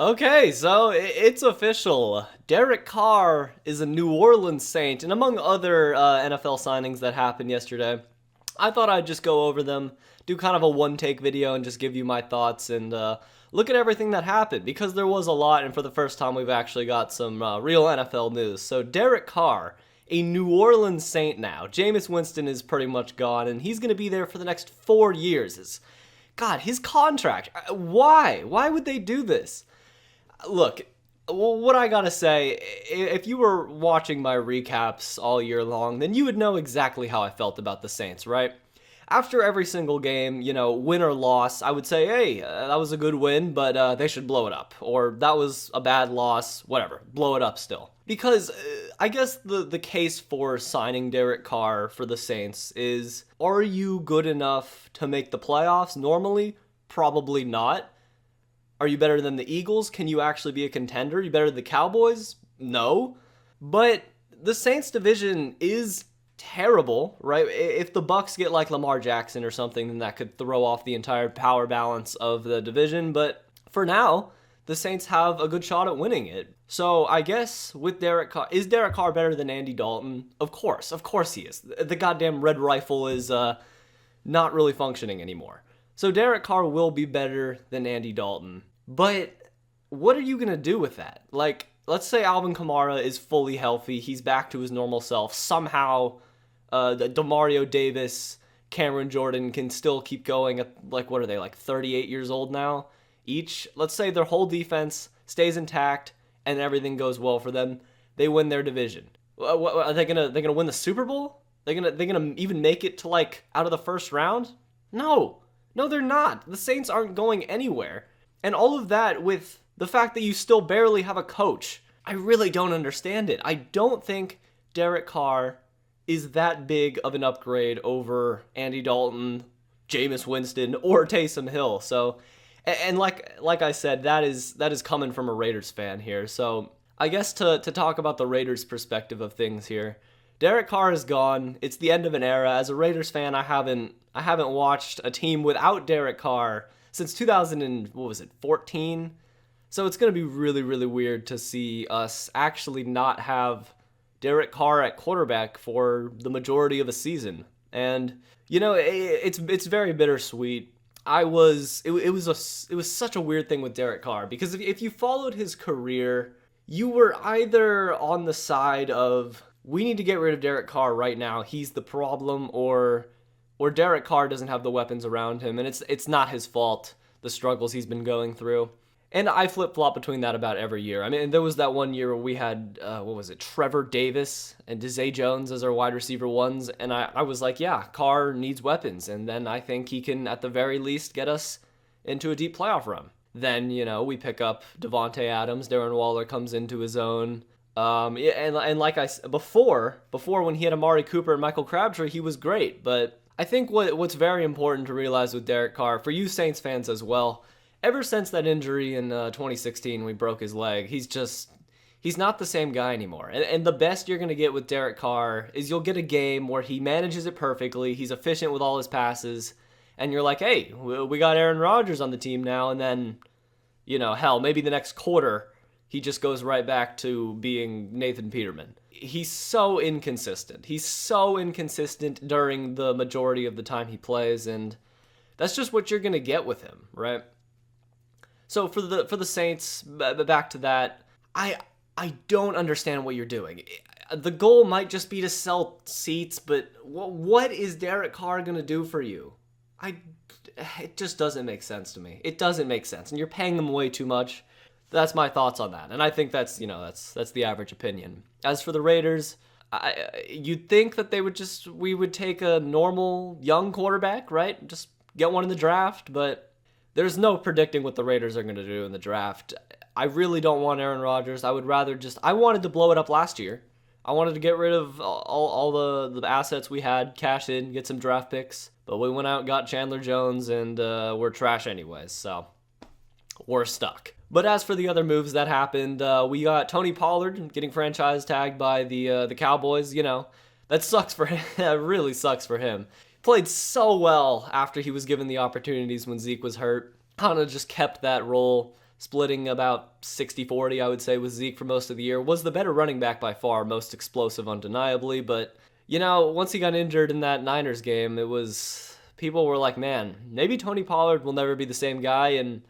Okay, so it's official. Derek Carr is a New Orleans Saint, and among other NFL signings that happened yesterday, I thought I'd just go over them, do kind of a one-take video, and just give you my thoughts and look at everything that happened because there was a lot, and for the first time, we've actually got some real NFL news. So Derek Carr, a New Orleans Saint now. Jameis Winston is pretty much gone, and he's going to be there for the next 4 years. God, his contract. Why? Why would they do this? Look, what I gotta say, if you were watching my recaps all year long, then you would know exactly how I felt about the Saints, right? After every single game, win or loss, I would say, hey, that was a good win, but they should blow it up. Or that was a bad loss, whatever, blow it up still. Because I guess the case for signing Derek Carr for the Saints is, are you good enough to make the playoffs normally? Probably not. Are you better than the Eagles? Can you actually be a contender? Are you better than the Cowboys? No. But the Saints division is terrible, right? If the Bucks get like Lamar Jackson or something, then that could throw off the entire power balance of the division. But for now, the Saints have a good shot at winning it. So I guess with Derek Carr, is Derek Carr better than Andy Dalton? Of course he is. The goddamn red rifle is not really functioning anymore. So Derek Carr will be better than Andy Dalton. But what are you going to do with that? Like, let's say Alvin Kamara is fully healthy. He's back to his normal self. Somehow, DeMario Davis, Cameron Jordan can still keep going at, like, what are they, like 38 years old now each? Let's say their whole defense stays intact and everything goes well for them. They win their division. Are they gonna win the Super Bowl? They gonna even make it to, like, out of the first round? No, they're not. The Saints aren't going anywhere. And all of that with the fact that you still barely have a coach. I really don't understand it. I don't think Derek Carr is that big of an upgrade over Andy Dalton, Jameis Winston, or Taysom Hill. So, and like I said, that is coming from a Raiders fan here. So I guess to talk about the Raiders' perspective of things here, Derek Carr is gone. It's the end of an era. As a Raiders fan, I haven't watched a team without Derek Carr since 2014. So it's going to be really, really weird to see us actually not have Derek Carr at quarterback for the majority of a season. And, it's very bittersweet. It was such a weird thing with Derek Carr because if you followed his career, you were either on the side of, we need to get rid of Derek Carr right now, he's the problem, or Derek Carr doesn't have the weapons around him, and it's not his fault, the struggles he's been going through. And I flip-flop between that about every year. I mean, there was that one year where we had, Trevor Davis and Zay Jones as our wide receiver ones, and I was like, yeah, Carr needs weapons, and then I think he can, at the very least, get us into a deep playoff run. Then, we pick up Devontae Adams, Darren Waller comes into his own. And like I said, before when he had Amari Cooper and Michael Crabtree, he was great, but I think what's very important to realize with Derek Carr, for you Saints fans as well, ever since that injury in 2016 when he broke his leg, he's not the same guy anymore. And the best you're going to get with Derek Carr is you'll get a game where he manages it perfectly, he's efficient with all his passes, and you're like, hey, we got Aaron Rodgers on the team now, and then, hell, maybe the next quarter, he just goes right back to being Nathan Peterman. He's so inconsistent. He's so inconsistent during the majority of the time he plays, and that's just what you're going to get with him, right? So for the Saints, back to that, I don't understand what you're doing. The goal might just be to sell seats, but what is Derek Carr going to do for you? It just doesn't make sense to me. It doesn't make sense, and you're paying them way too much. That's my thoughts on that, and I think that's the average opinion. As for the Raiders, you'd think that we would take a normal young quarterback, right? Just get one in the draft, but there's no predicting what the Raiders are going to do in the draft. I really don't want Aaron Rodgers. I would rather I wanted to blow it up last year. I wanted to get rid of all the assets we had, cash in, get some draft picks, but we went out and got Chandler Jones, and we're trash anyways, so we're stuck. But as for the other moves that happened, we got Tony Pollard getting franchise tagged by the Cowboys. That sucks for him. That really sucks for him. Played so well after he was given the opportunities when Zeke was hurt. Kind of just kept that role splitting about 60-40, I would say, with Zeke for most of the year. Was the better running back by far, most explosive undeniably, but, once he got injured in that Niners game, people were like, man, maybe Tony Pollard will never be the same guy, and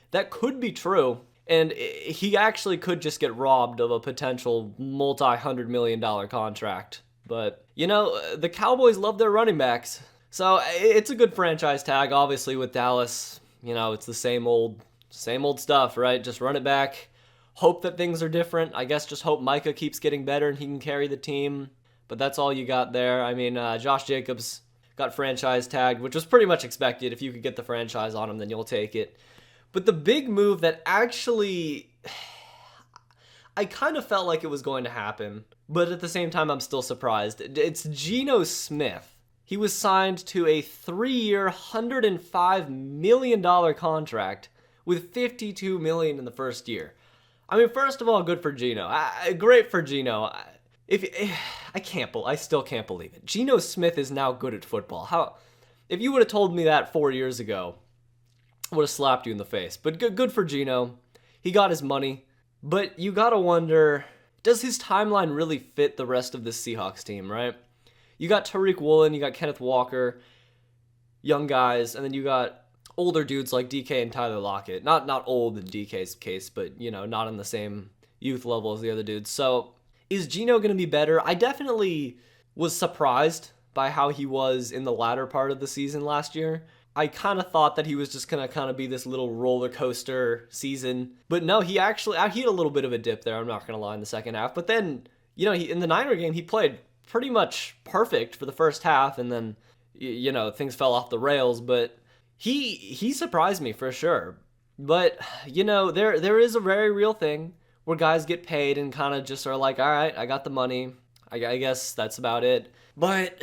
that could be true. And he actually could just get robbed of a potential multi-$100 million contract. But, the Cowboys love their running backs. So it's a good franchise tag. Obviously, with Dallas, it's the same old stuff, right? Just run it back. Hope that things are different. I guess just hope Micah keeps getting better and he can carry the team. But that's all you got there. I mean, Josh Jacobs got franchise tagged, which was pretty much expected. If you could get the franchise on him, then you'll take it. But the big move that actually, I kind of felt like it was going to happen, but at the same time, I'm still surprised. It's Geno Smith. He was signed to a 3-year, $105 million contract with $52 million in the first year. I mean, first of all, good for Geno. Great for Geno. I still can't believe it. Geno Smith is now good at football. If you would have told me that 4 years ago, I would have slapped you in the face. But good for Geno. He got his money. But you gotta wonder, does his timeline really fit the rest of this Seahawks team, right? You got Tariq Woolen, you got Kenneth Walker, young guys, and then you got older dudes like DK and Tyler Lockett. Not old in DK's case, but, not in the same youth level as the other dudes. So, is Geno going to be better? I definitely was surprised by how he was in the latter part of the season last year. I kind of thought that he was just going to kind of be this little roller coaster season. But no, he had a little bit of a dip there, I'm not going to lie, in the second half. But then, in the Niner game, he played pretty much perfect for the first half, and then, things fell off the rails. But he surprised me for sure. But, there is a very real thing where guys get paid and kind of just are like, all right, I got the money. I guess that's about it. But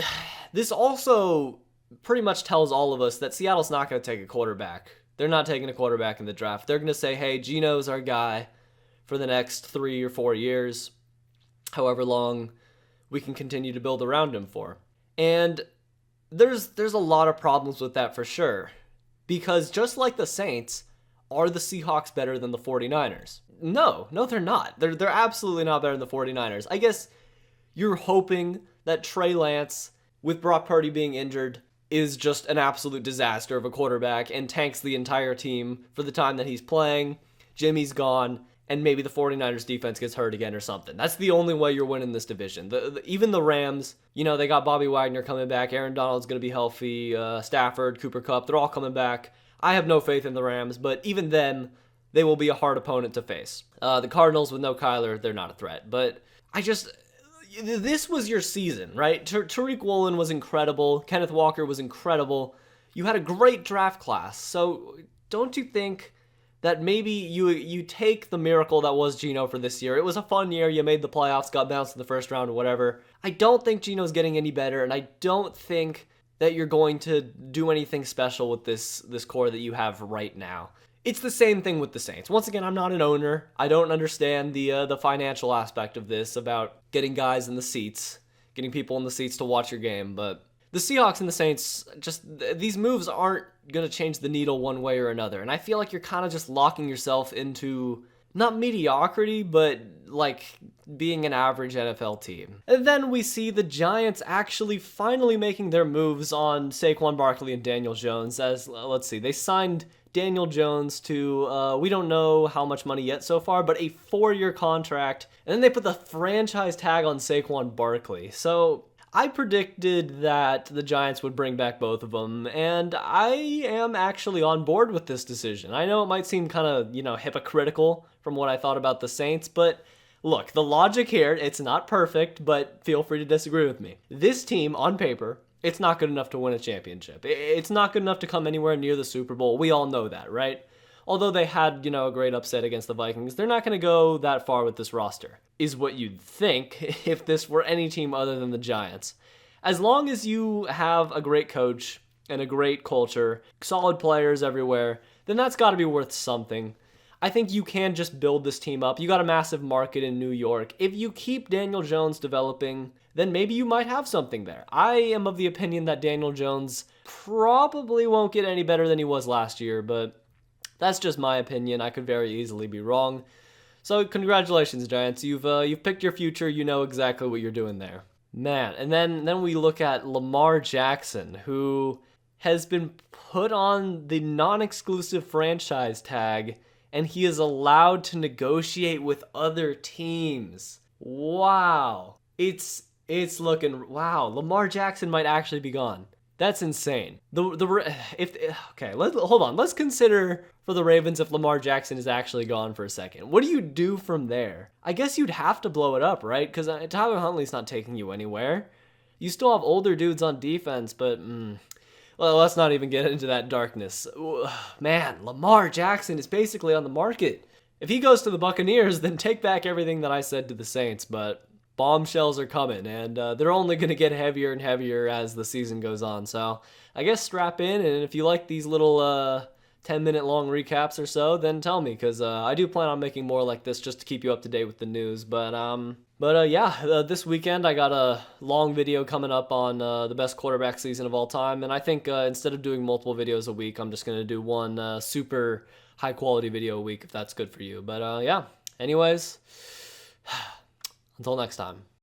this also pretty much tells all of us that Seattle's not going to take a quarterback. They're not taking a quarterback in the draft. They're going to say, hey, Geno's our guy for the next 3 or 4 years, however long we can continue to build around him for. And there's a lot of problems with that for sure. Because just like the Saints, are the Seahawks better than the 49ers? No, they're not. They're absolutely not better than the 49ers. I guess you're hoping that Trey Lance, with Brock Purdy being injured, is just an absolute disaster of a quarterback and tanks the entire team for the time that he's playing. Jimmy's gone, and maybe the 49ers defense gets hurt again or something. That's the only way you're winning this division. Even the Rams, they got Bobby Wagner coming back. Aaron Donald's going to be healthy. Stafford, Cooper Kupp, they're all coming back. I have no faith in the Rams, but even then, they will be a hard opponent to face. The Cardinals with no Kyler, they're not a threat. But this was your season, right? Tariq Woolen was incredible. Kenneth Walker was incredible. You had a great draft class. So don't you think that maybe you take the miracle that was Geno for this year? It was a fun year. You made the playoffs, got bounced in the first round or whatever. I don't think Geno's getting any better, and I don't think that you're going to do anything special with this core that you have right now. It's the same thing with the Saints. Once again, I'm not an owner. I don't understand the financial aspect of this about getting guys in the seats, getting people in the seats to watch your game. But the Seahawks and the Saints, these moves aren't going to change the needle one way or another. And I feel like you're kind of just locking yourself into not mediocrity, but like being an average NFL team. And then we see the Giants actually finally making their moves on Saquon Barkley and Daniel Jones. Let's see, they signed Daniel Jones to, we don't know how much money yet so far, but a 4-year contract. And then they put the franchise tag on Saquon Barkley. So I predicted that the Giants would bring back both of them, and I am actually on board with this decision. I know it might seem kind of, hypocritical from what I thought about the Saints, but look, the logic here, it's not perfect, but feel free to disagree with me. This team, on paper, it's not good enough to win a championship. It's not good enough to come anywhere near the Super Bowl. We all know that, right? Although they had, a great upset against the Vikings, they're not going to go that far with this roster, is what you'd think if this were any team other than the Giants. As long as you have a great coach and a great culture, solid players everywhere, then that's got to be worth something. I think you can just build this team up. You got a massive market in New York. If you keep Daniel Jones developing, then maybe you might have something there. I am of the opinion that Daniel Jones probably won't get any better than he was last year, but That's just my opinion. I could very easily be wrong. So congratulations, Giants. You've picked your future. You know exactly what you're doing there. Man, and then we look at Lamar Jackson, who has been put on the non-exclusive franchise tag, and he is allowed to negotiate with other teams. Wow. It's looking wow. Lamar Jackson might actually be gone. That's insane. Hold on. Let's consider for the Ravens if Lamar Jackson is actually gone for a second. What do you do from there? I guess you'd have to blow it up, right? Because Tyler Huntley's not taking you anywhere. You still have older dudes on defense, but well, let's not even get into that darkness. Man, Lamar Jackson is basically on the market. If he goes to the Buccaneers, then take back everything that I said to the Saints, but bombshells are coming, and they're only going to get heavier and heavier as the season goes on. So I guess strap in, and if you like these little 10-minute long recaps or so, then tell me, because I do plan on making more like this just to keep you up to date with the news. But this weekend I got a long video coming up on the best quarterback season of all time, and I think instead of doing multiple videos a week, I'm just going to do one super high-quality video a week if that's good for you. But anyways, until next time.